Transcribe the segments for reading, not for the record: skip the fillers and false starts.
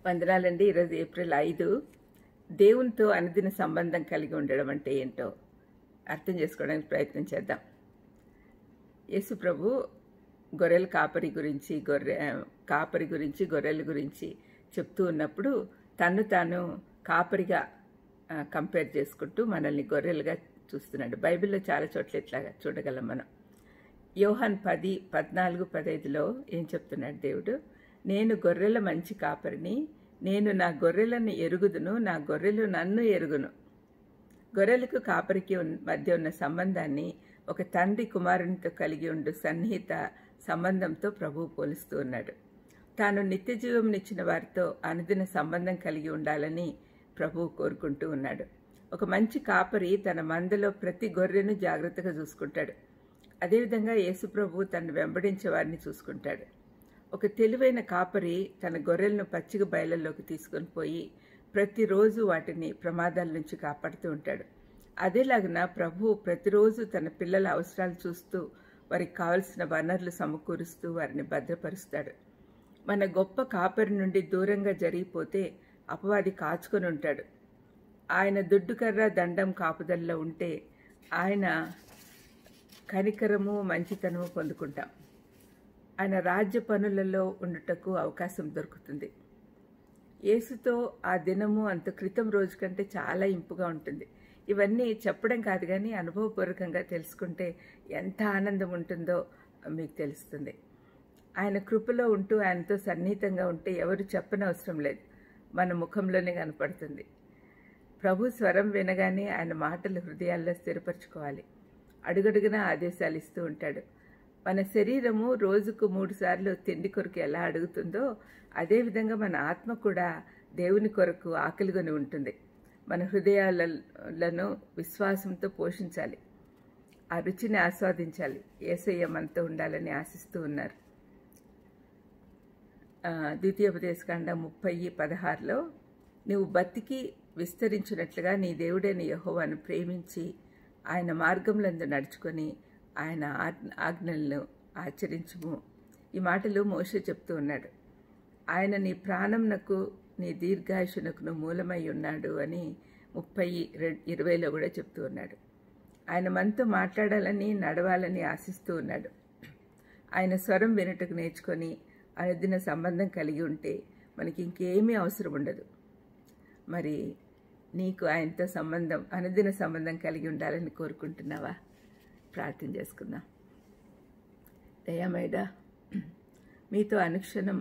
వందనాలండి. ఈరోజు ఏప్రిల్ 5. దేవునితో అనుదిన సంబంధం కలిగి ఉండడం అంటే ఏంటో అర్థం చేసుకోవడానికి ప్రయత్నం చేద్దాం. యేసు ప్రభు గొర్రెల కాపరి గురించి గొర్రెల గురించి చెప్తూ ఉన్నప్పుడు తను తాను కాపరిగా కంపేర్ చేసుకుంటూ మనల్ని గొర్రెలుగా చూస్తున్నాడు. బైబిల్లో చాలా చోట్ల ఇట్లాగా చూడగలం మనం. యోహాన్ 10:14-15లో ఏం చెప్తున్నాడు దేవుడు? నేను గొర్రెల మంచి కాపరిని, నేను నా గొర్రెలను ఎరుగుదును, నా గొర్రెలు నన్ను ఎరుగును. గొర్రెలకు కాపరికి మధ్య ఉన్న సంబంధాన్ని ఒక తండ్రి కుమారునితో కలిగి ఉండు సన్నిహిత సంబంధంతో ప్రభువు పోలుస్తూ ఉన్నాడు. తాను నిత్య జీవంనిచ్చిన వారితో అనుదిన సంబంధం కలిగి ఉండాలని ప్రభువు కోరుకుంటూ ఉన్నాడు. ఒక మంచి కాపరి తన మందలో ప్రతి గొర్రెను జాగ్రత్తగా చూసుకుంటాడు. అదేవిధంగా యేసు ప్రభు తను వెంబడించే వారిని చూసుకుంటాడు. ఒక తెలివైన కాపరి తన గొర్రెలను పచ్చిక బయళ్ళలోకి తీసుకొని పోయి ప్రతిరోజు వాటిని ప్రమాదాల నుంచి కాపాడుతూ ఉంటాడు. అదేలాగిన ప్రభువు ప్రతిరోజు తన పిల్లల అవసరాలు చూస్తూ వారికి కావలసిన వనరులు సమకూరుస్తూ వారిని భద్రపరుస్తాడు. మన గొప్ప కాపరి నుండి దూరంగా జరిగిపోతే అపవాది కాచుకొని ఉంటాడు. ఆయన దుడ్డుకర్ర దండం కాపుదల్లో ఉంటే ఆయన కనికరము మంచితనము పొందుకుంటాం. ఆయన రాజ్య పనులలో ఉండుటకు అవకాశం దొరుకుతుంది. యేసుతో ఆ దినము అంత క్రితం రోజు కంటే చాలా ఇంపుగా ఉంటుంది. ఇవన్నీ చెప్పడం కాదు కానీ అనుభవపూర్వకంగా తెలుసుకుంటే ఎంత ఆనందం ఉంటుందో మీకు తెలుస్తుంది. ఆయన కృపలో ఉంటూ ఆయనతో సన్నిహితంగా ఉంటే ఎవరు చెప్పనవసరం లేదు, మన ముఖంలోనే కనపడుతుంది. ప్రభు స్వరం వినగానే ఆయన మాటలు హృదయాల్లో స్థిరపరచుకోవాలి. అడుగడుగునా ఆదేశాలు ఇస్తూ ఉంటాడు. మన శరీరము రోజుకు 3 సార్లు తిండి కొరకు ఎలా అడుగుతుందో అదేవిధంగా మన ఆత్మ కూడా దేవుని కొరకు ఆకలిగొని ఉంటుంది. మన హృదయాలను విశ్వాసంతో పోషించాలి, ఆ రుచిని ఆస్వాదించాలి. యేసయ్య మనతో ఉండాలని ఆశిస్తూ ఉన్నారు. ద్వితీయోపదేశకాండం 30:16లో నువ్వు బతికి విస్తరించినట్లుగా నీ దేవుడైన యెహోవాను ప్రేమించి ఆయన మార్గంలందు నడుచుకొని ఆయన ఆజ్ఞలను ఆచరించుము. ఈ మాటలు మోషే చెప్తూ ఉన్నాడు. ఆయన నీ ప్రాణంనకు నీ దీర్ఘాయుషునకును మూలమై ఉన్నాడు అని 30:20లో కూడా చెప్తూ ఉన్నాడు. ఆయన మనతో మాట్లాడాలని నడవాలని ఆశిస్తూ ఉన్నాడు. ఆయన స్వరం వినుటకు నేర్చుకొని అనుదిన సంబంధం కలిగి ఉంటే మనకి ఇంకేమీ అవసరం ఉండదు. మరి నీకు ఆయనతో అనుదిన సంబంధం కలిగి ఉండాలని కోరుకుంటున్నావా? ప్రార్థన చేసుకుందాం. దయామయుడా, మీతో అనుక్షణం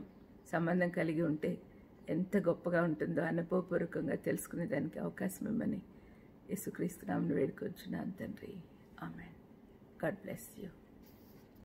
సంబంధం కలిగి ఉంటే ఎంత గొప్పగా ఉంటుందో అనుభవపూర్వకంగా తెలుసుకునే దానికి అవకాశం ఇవ్వమని యేసుక్రీస్తు నామమున వేడుకొంచున్నాను తండ్రి. ఆమేన్. God bless you.